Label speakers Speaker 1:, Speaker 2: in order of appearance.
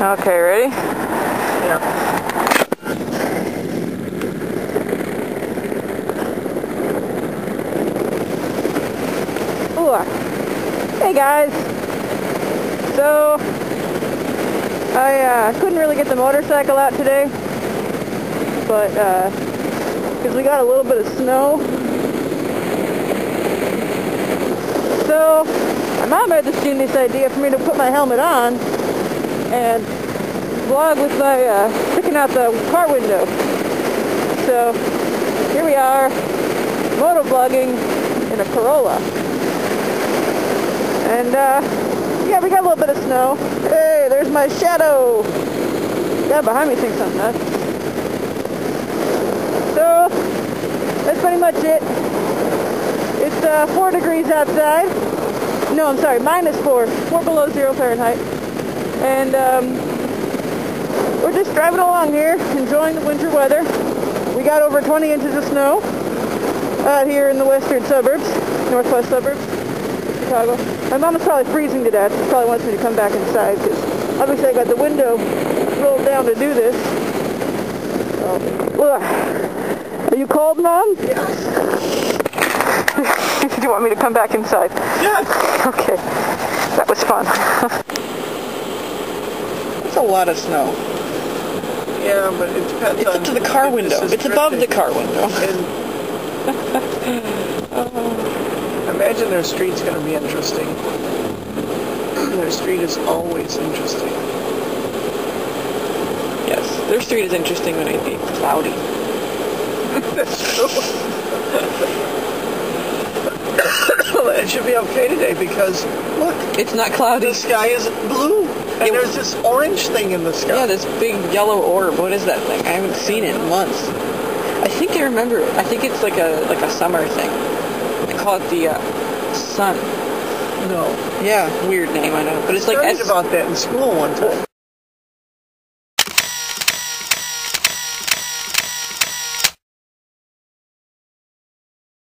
Speaker 1: Okay, ready?
Speaker 2: Yeah.
Speaker 1: Hey guys! So, I couldn't really get the motorcycle out today, but because we got a little bit of snow. So, my mom had this genius idea for me to put my helmet on and vlog with my sticking out the car window. So, here we are, motovlogging in a Corolla. And, yeah, we got a little bit of snow. Hey, there's my shadow! The guy behind me thinks I'm nuts. So, that's pretty much it. It's 4 degrees outside. No, I'm sorry, -4. 4 below 0 Fahrenheit. And, we're just driving along here, enjoying the winter weather. We got over 20 inches of snow out here in the western suburbs, northwest suburbs of Chicago. My mom is probably freezing to death. She probably wants me to come back inside because obviously I got the window rolled down to do this. So, are you cold, Mom?
Speaker 2: Yes.
Speaker 1: Do you want me to come back inside?
Speaker 2: Yes.
Speaker 1: Okay. That was fun.
Speaker 2: That's a lot of snow. Yeah, but it depends
Speaker 1: It's
Speaker 2: on...
Speaker 1: up to the car window. It's above the car window.
Speaker 2: Imagine their street's going to be interesting. Their street is always interesting.
Speaker 1: Yes, their street is interesting when it be cloudy.
Speaker 2: That's true. It should be okay today because, look,
Speaker 1: it's not cloudy.
Speaker 2: The sky is blue. And there's this orange thing in the sky.
Speaker 1: Yeah, this big yellow orb. What is that thing? I haven't seen it in months. I think I remember it. I think it's like a summer thing. They call it the sun.
Speaker 2: No.
Speaker 1: Yeah, weird name, I know. But it's like...
Speaker 2: I studied about that in school one time.